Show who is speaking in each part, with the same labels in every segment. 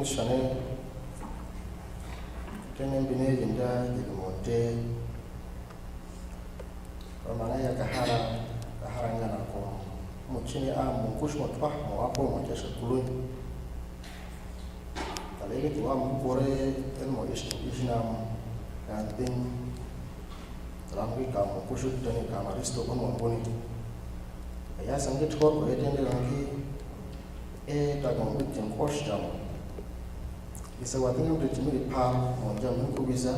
Speaker 1: missionary kenen bine jinda di monte mana ya kahara ngana ko muchini mu kush motwa mo apo mo jasha kulun kalege tu kore el mo ishnam kantin ramgi ka mo kushu tani ka maristo ko mo boni ya sangi tkor ko etende rangi ta ko bitin kosh jam isa watin am ritimi pa mo jam ko visa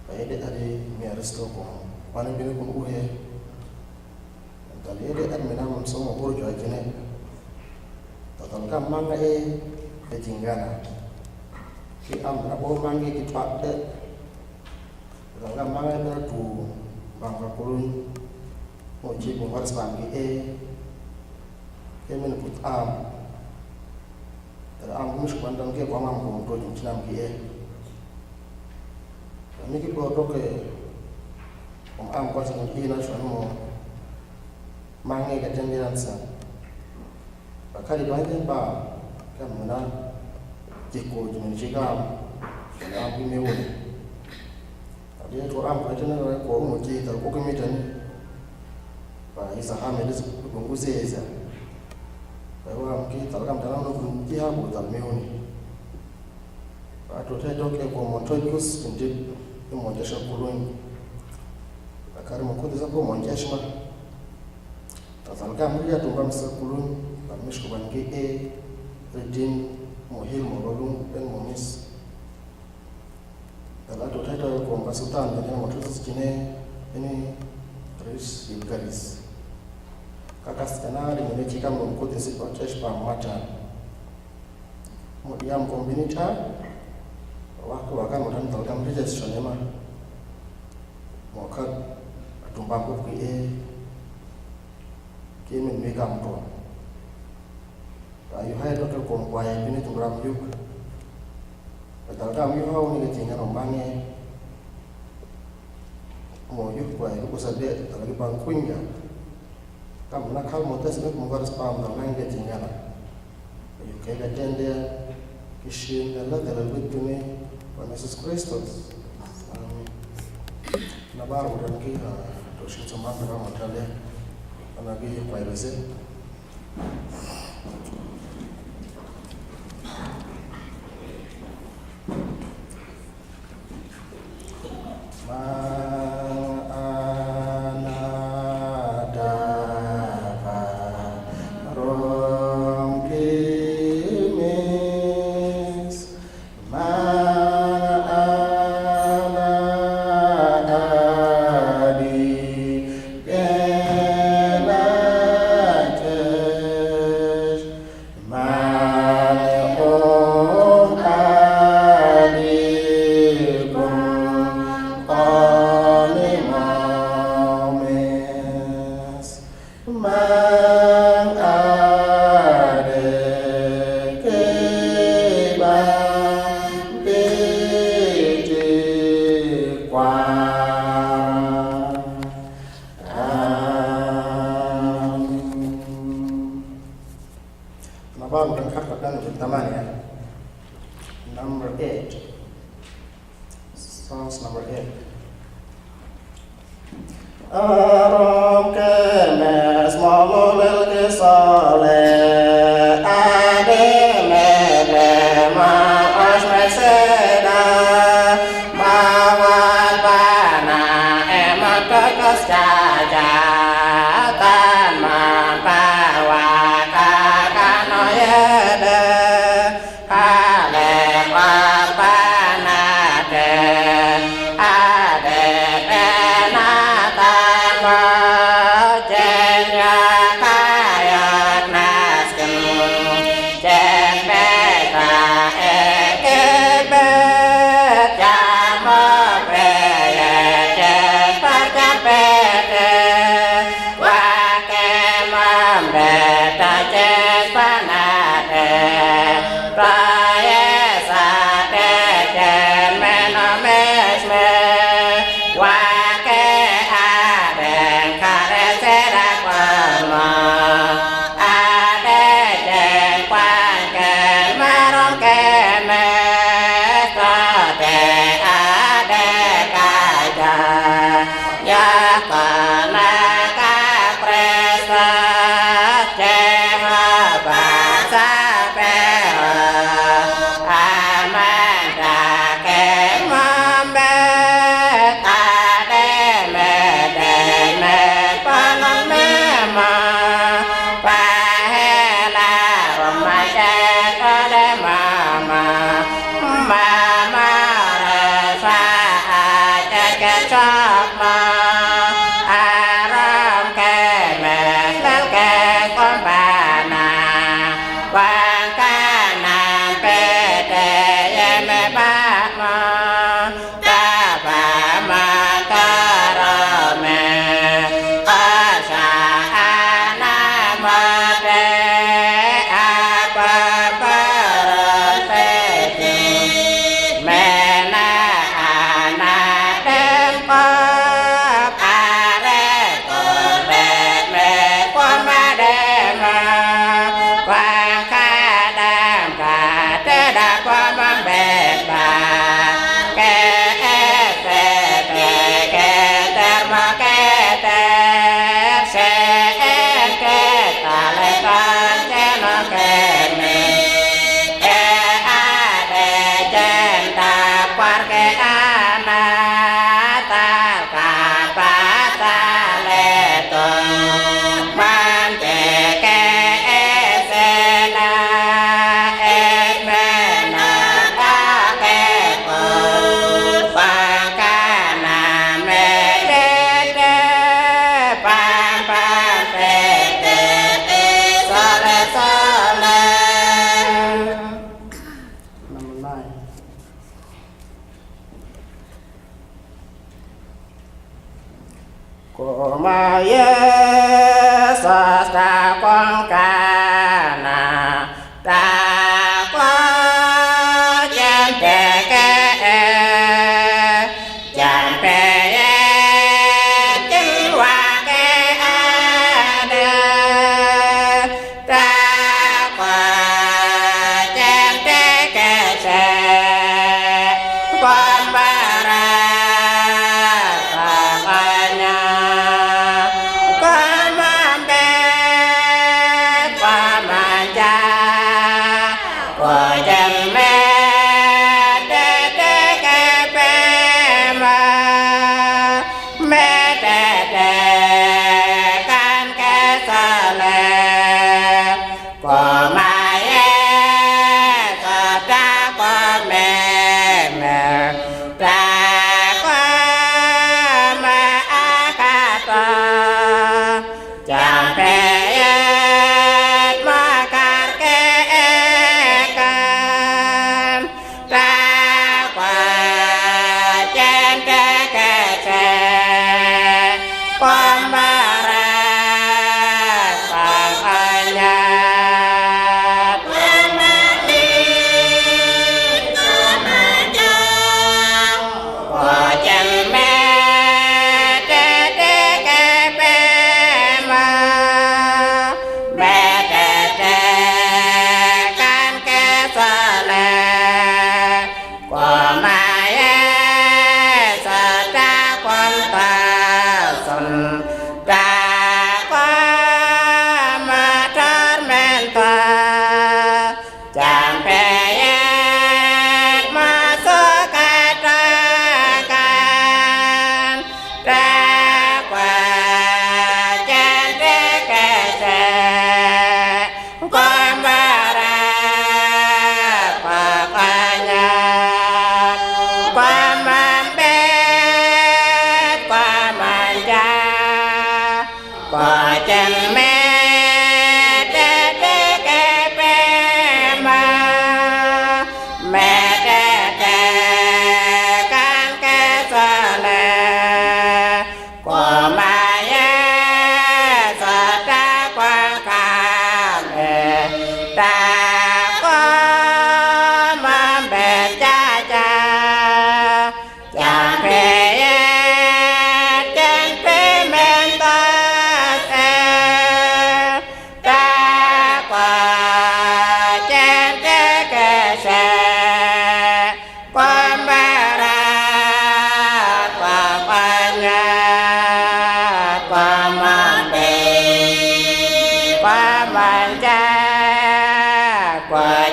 Speaker 1: ayede ade mi aristo ko wana bine ko uhe talede ad mena mo so mo borjo ajene tatal kam manga jingana ki am na bo mangi ki patte dalam manga na tu bangka kulun mo chi mo waras bangi kemen put am tara am mus kwandam ke ko mam ko to chinam ki ni ki ko to ke am ko sa ki na shon mo mangi ka tendiran sa bakali do hande ba kam na jiko jmin chigam am bi mewo dia tu am ka tena ko mo ji ta ko kemitan ba isa hame des bunguzeza ba wa mki ta kam tana no kunji ha bo ta meoni ba to te doke ko mo to kus indi mo jasha kulun akari mo kudiza ko mo jashma ta kam ya to bam sa kulun ba mishko bangi redin mo hil mo rolun den mo mis la to tato ko mbasutan de mo tutu skine ini ris ilgaris kaka scanari mo ne chika mo ko tesi ko chesh pa mata mo diam kombinita waka mo tan tal kam rejes shonema mo ka atumba ko ki kemen me kam to ayu hay to ko ko ay bini tumbram yuk Talga mi hau ni ketinggalan rombangnya, mau yuk kuai lu kusabe lagi bangkunya, kamu nak hal motor sebab menggaris paham tentang ketinggalan, yuk kayak janda kishin Allah dalam betulnya Yesus Kristus, nabar udah kita terus cuma berapa modal ya, lagi kuai besi. Number 8. Songs number 8. Aram kemes malolel kesale ade mele ma asmeseda mawal bana emat kas jajatan mampawa kakanoyede
Speaker 2: Pete แก่ชอบมาอารมณ์แก่แม่แล้วแก่ความบานาวางกานามเปแต่ยังไม่บ้ามาตาบามาตารแม่อาชาอานามาเตอาปะปะเตติแม่นาอานาเต็มปะอาเรกุเรแม่ความมาเดมาวางคาดามกาเตดาความมาเบ็ดบาแกเตเตแกเตมาแกเตเสแกตาเลกันเจนแกเมแกอาเดเจนตาปาร์แกอานาตากาปาตาเลตมันเจแกเสนาเอเมนาตาแกโกปากานาเมเดเดปามปามเตเตโซเลโซเล
Speaker 1: มันได้
Speaker 2: Cô ma ye sa ta quang ca na ta qua chân te ke chân pe ye chân wa ke a de ta qua chân te ke se quan ba ra
Speaker 1: Hãy subscribe cho kênh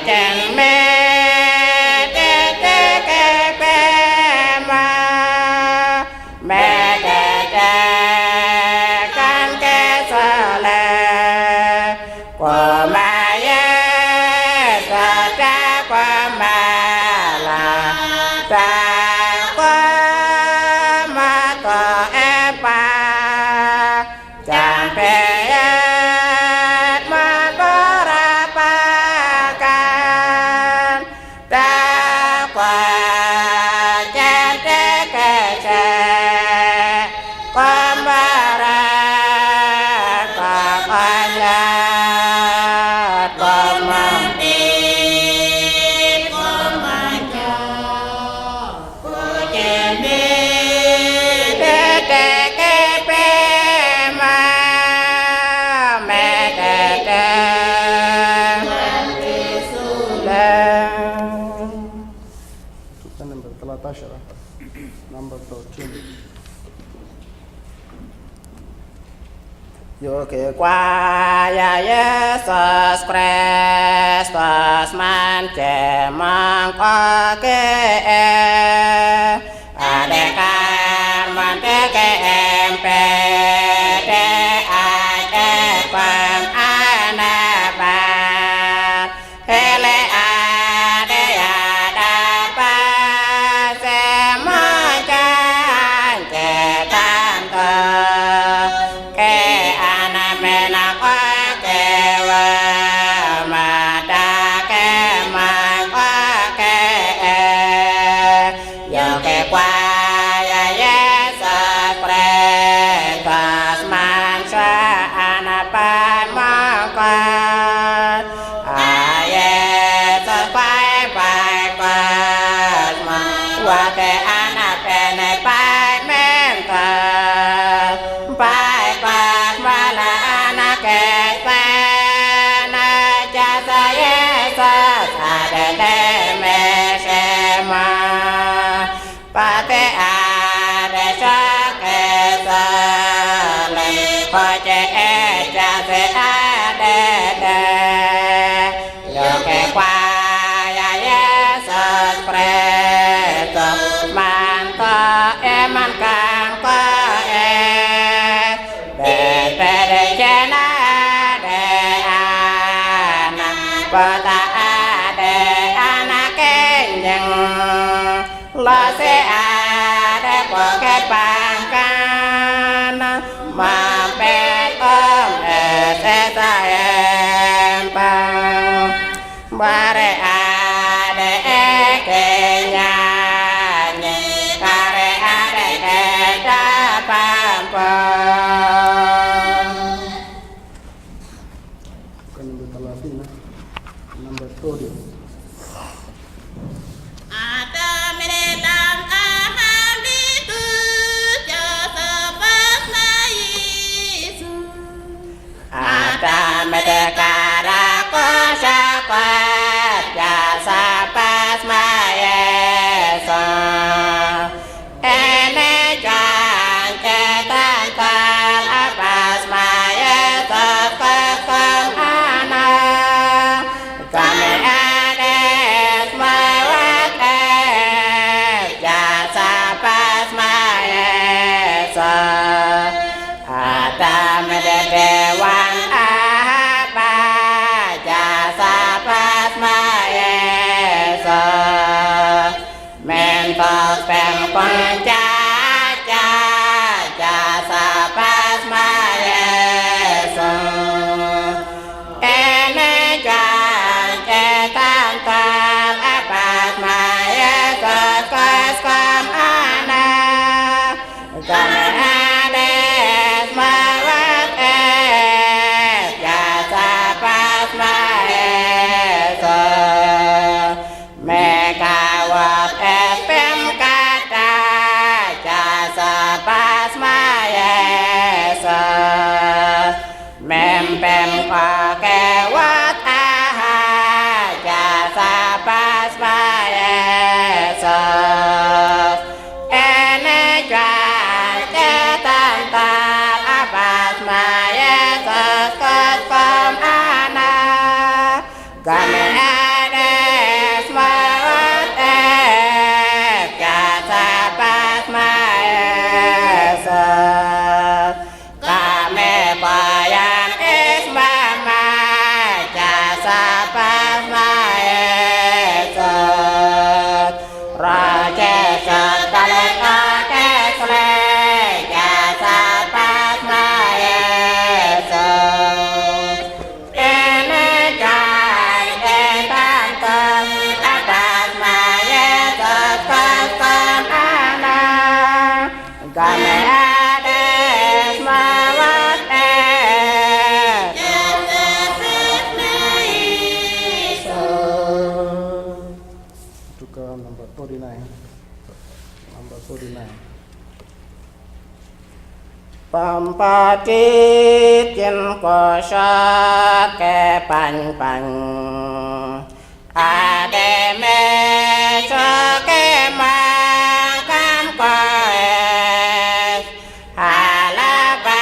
Speaker 1: Ghiền Mì Gõ Để không bỏ lỡ Yo ke
Speaker 2: Kuaya Yesus Kristus mencemang ke adekan manteke empede ake pang anabat hele ade adapa semojan cetanto ke anamenak kewa mata ke mangwa ke yo ke kuaya Yesus Kristus mansa anapan mangkat Yesus pai pas wa ke anapene pai mentas pai pas mala anake pena jasa Yesus ada temesema pate ada sakesale koce jase ada yo ke kuaya Yesus Kristus manto eman kang bede jena de anak pata ade anak kenyang lo se ade poket pangkan mampet om eseta empang bare ade kenyanya kare ade keda pampang
Speaker 1: kan number talafin na number 2
Speaker 3: Ada menelam aham itu joseph na Yesus.
Speaker 2: ada medekara kosakwat jasa pas mayesa ene jan cetan tal apas mayesa kakang anak kami ades mawat jasa pas mayesa ada medewan apa jasa pas mayesa mentos pempon caca jasa pas mayesa ene jan cetan tal apas mayesa kaskam anak kami ades mawat jasa pas mayesa megawat pem kata jasa pas mayesa mempem kakewat aha jasa pas mayesa ene jan cetan tal apas mayesa kaskam anak kami ades mawat jasa pas mayesa kami payan ismama jasa pas mayesa raja sekali kakek jasa pas mayesa ene jan cetan tal atas mayesa kaskam anak kami ades mawat
Speaker 3: Joseph na Yesus.
Speaker 1: to ke number 49 number 49
Speaker 2: pampatit yen kosat ke pan ade me ke makam koes hala pa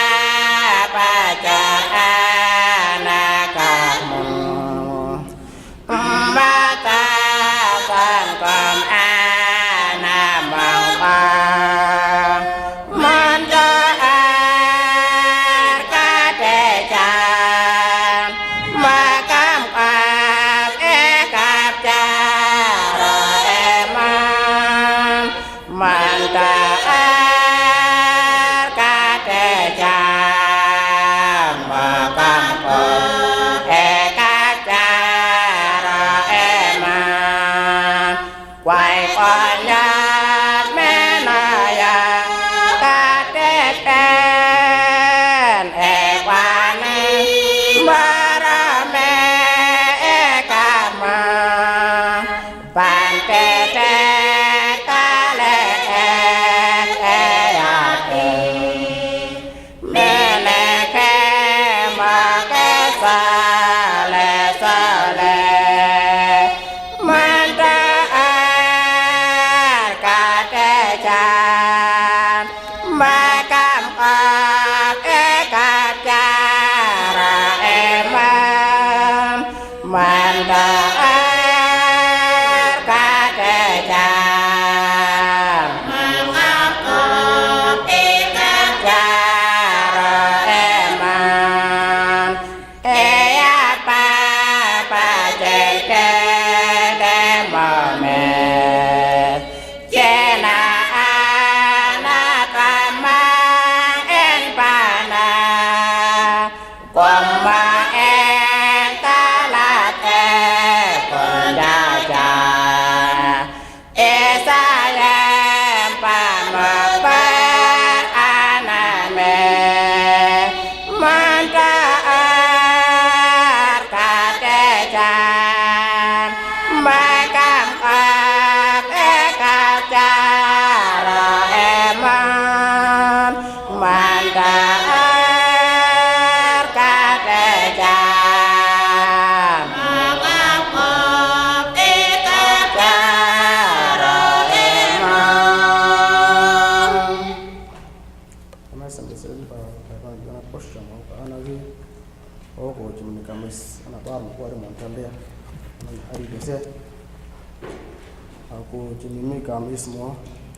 Speaker 1: Aku cimimi kamismo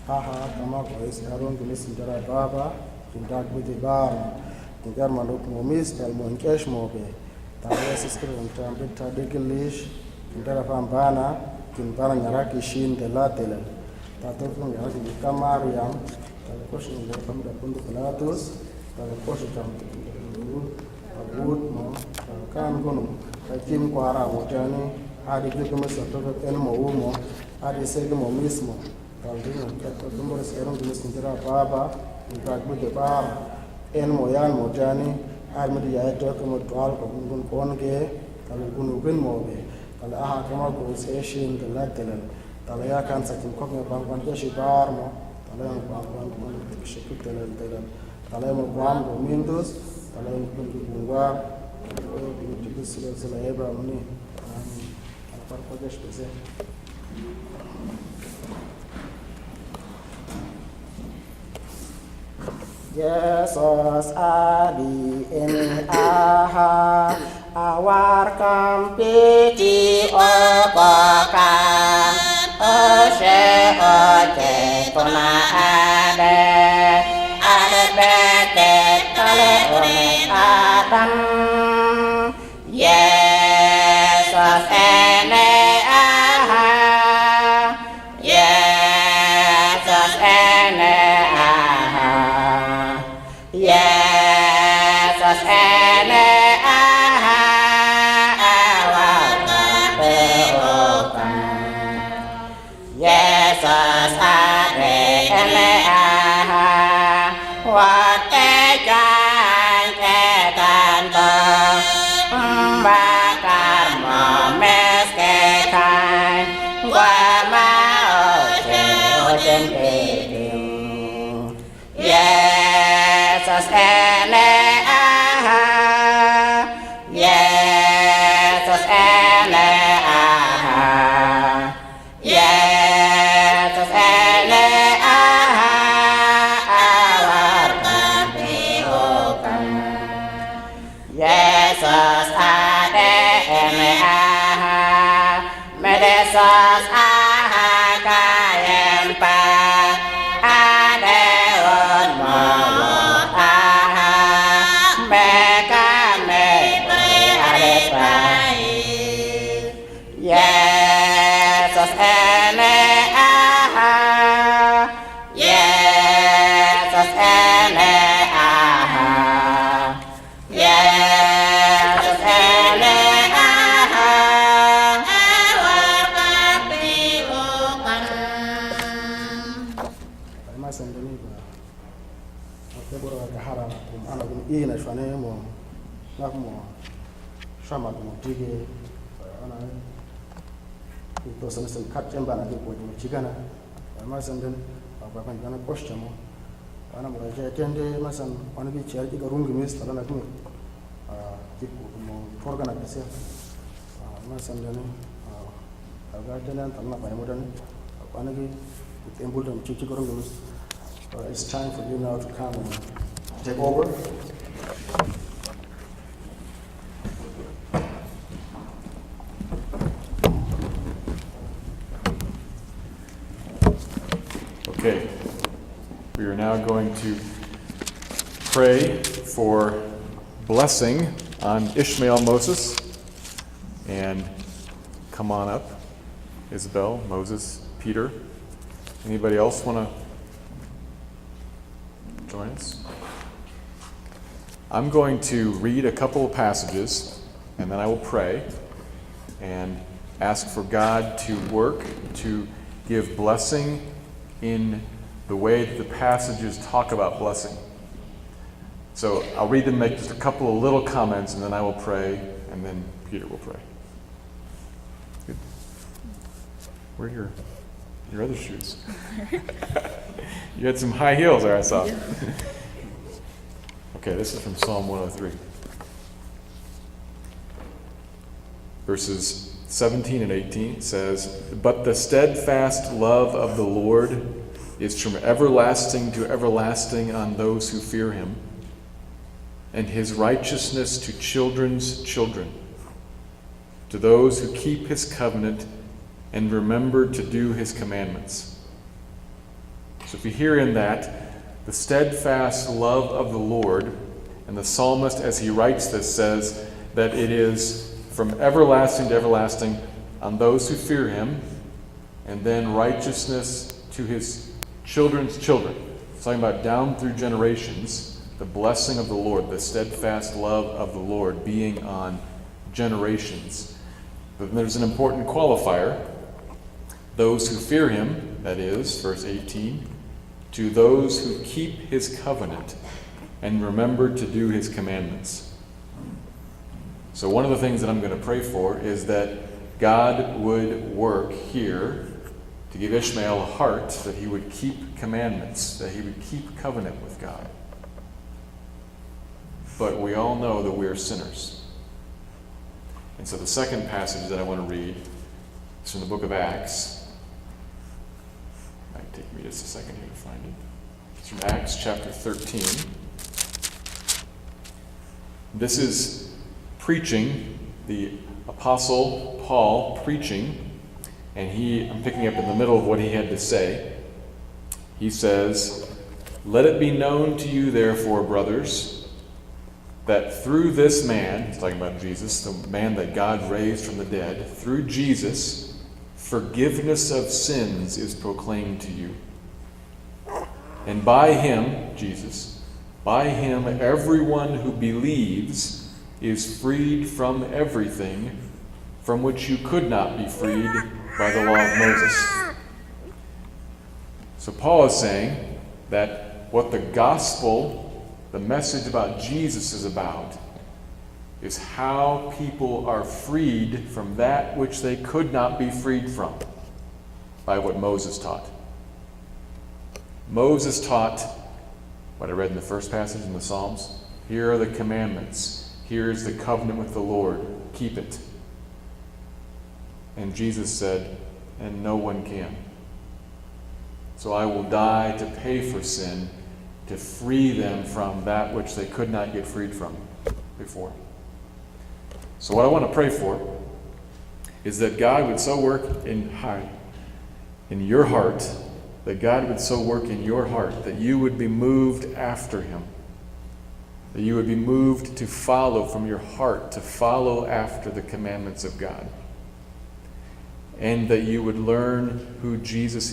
Speaker 1: haha kama kois arong tulis sindara baba tindak budi bar tindak manuk momis dal monkesh mobe tawe siskir untam bita degelish tindara pambana timbara nyaraki shin delatela tato kung yaraki kamariam tato kosh ni lekam da pundu kalatus tato kosh jam abut mo kan kono kakim kwara wotani hadi kama sato elmo umo hadi sege mo mismo kaldino kato tumbora serum tulis sindara baba tindak budi bar en mo yan mo jani ar mi ya to ko mo twal ko gun kon ke kal gun gun mo be kal aha kama ko session de la tele kal ya kan sa ko me bang ban ko shi bar mo kal ya bang ban mo shi ko tele tele kal ya mo bang ko mindos kal ya ko gun wa di ko sila sila e ba mo ni al par ko des pese Yesus adi ini aha awar kampiti opakan ose oce tuna ade bete kale one adam Yesus ene aha Yesus ene Yesus ene aha awal peokan Yesus ade ene aha wate jan ketanto bakar momes kekai gua mau oden pedim Yesus ene aha Yesus ene aha Yesus ene aha awar peokan Yesus ade ene aha medesos aha kayempa ade won mawon aha meka me ade pai Yesus ene aha Yesus ene aha Debora kahara ana gun ina shwane mo ngak mo shama mo tige ana to san kat jamba na ko mo chigana ma san den ba kan jana question mo ana mo je tende ma san ona bi char ki garungi mis tala na ko ki mo forgana kase ma san den aga tena tala pa mo dan ana ki embul dan chi garungi mis. It's time for you now to come and take over.
Speaker 4: Okay, we are now going to pray for blessing on Ishmael Moses. And come on up, Isabel, Moses, Peter. Anybody else want to join us? I'm going to read a couple of passages, and then I will pray and ask for God to work to give blessing in the way that the passages talk about blessing. So I'll read them, make just a couple of little comments, and then I will pray, and then Peter will pray. Good. Where are your other shoes? You had some high heels there, I saw. Okay, this is from Psalm 103. Verses 17 and 18 says, "But the steadfast love of the Lord is from everlasting to everlasting on those who fear him, and his righteousness to children's children, to those who keep his covenant and remember to do his commandments." So if you hear in that, the steadfast love of the Lord, and the psalmist as he writes this says that it is from everlasting to everlasting on those who fear him, and then righteousness to his children's children. It's talking about down through generations, the blessing of the Lord, the steadfast love of the Lord being on generations. But there's an important qualifier. Those who fear him, that is, verse 18, to those who keep his covenant and remember to do his commandments. So one of the things that I'm going to pray for is that God would work here to give Ishmael a heart, that he would keep commandments, that he would keep covenant with God. But we all know that we are sinners. And so the second passage that I want to read is from the book of Acts. It might take me just a second here to find it. It's from Acts chapter 13. This is preaching, the Apostle Paul preaching, and I'm picking up in the middle of what he had to say. He says, "Let it be known to you, therefore, brothers, that through this man," he's talking about Jesus, the man that God raised from the dead, "through Jesus, forgiveness of sins is proclaimed to you. And by him," Jesus, "by him everyone who believes is freed from everything from which you could not be freed by the law of Moses." So Paul is saying that what the gospel, the message about Jesus is about, is how people are freed from that which they could not be freed from by what Moses taught. Moses taught what I read in the first passage in the Psalms. Here are the commandments. Here's the covenant with the Lord. Keep it. And Jesus said, "And no one can. So I will die to pay for sin, to free them from that which they could not get freed from before." So what I want to pray for is that God would so work in your heart, that God would so work in your heart that you would be moved after him, that you would be moved to follow from your heart, to follow after the commandments of God, and that you would learn who Jesus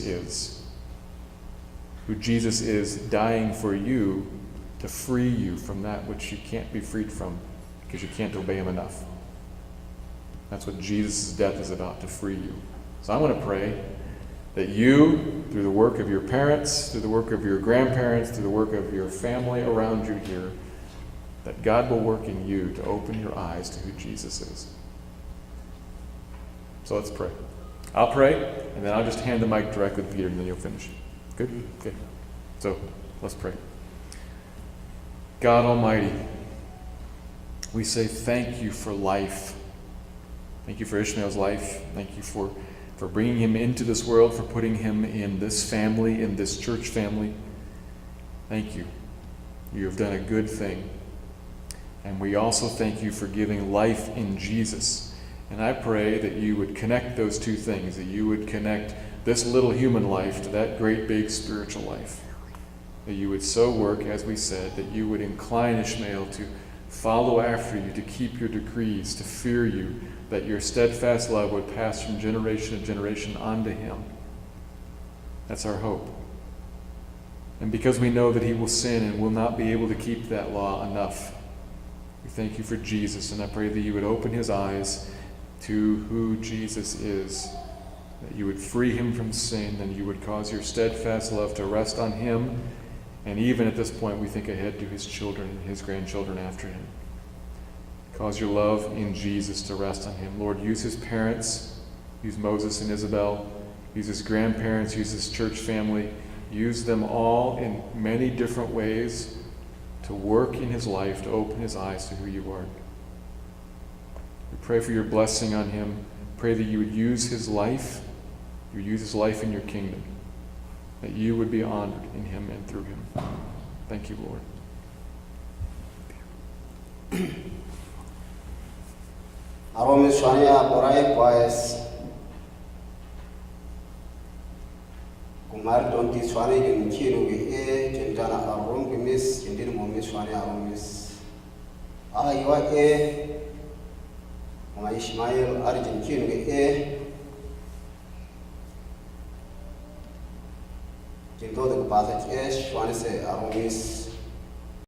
Speaker 4: is dying for you to free you from that which you can't be freed from because you can't obey him enough. That's what Jesus' death is about, to free you. So I'm going to pray That you, through the work of your parents, through the work of your grandparents, through the work of your family around you here, that God will work in you to open your eyes to who Jesus is. So let's pray. I'll pray, and then I'll just hand the mic directly to Peter, and then you'll finish. Good? Okay. So let's pray. God Almighty, we say thank you for life. Thank you for Ishmael's life. Thank you for bringing him into this world, for putting him in this family, in this church family. Thank you. You have done a good thing. And we also thank you for giving life in Jesus. And I pray that you would connect those two things, that you would connect this little human life to that great big spiritual life. That you would so work, as we said, that you would incline Ishmael to follow after you, to keep your decrees, to fear you, that your steadfast love would pass from generation to generation onto him. That's our hope. And because we know that he will sin and will not be able to keep that law enough, we thank you for Jesus, and I pray that you would open his eyes to who Jesus is, that you would free him from sin, and you would cause your steadfast love to rest on him, and even at this point we think ahead to his children and his grandchildren after him. Cause your love in Jesus to rest on him. Lord, use his parents, use Moses and Isabel, use his grandparents, use his church family, use them all in many different ways to work in his life, to open his eyes to who you are. We pray for your blessing on him. Pray that you would use his life, you would use his life in your kingdom, that you would be honored in him and through him. Thank you, Lord.
Speaker 5: Arome Shania Borai Poes Kumar Donti Swani Junchinu E Jentana Arom Gimis Jindin Momis Shania Aromis Aywa E Mama Ishmael Argentinu E Jinto the passage E Shwani se Aromis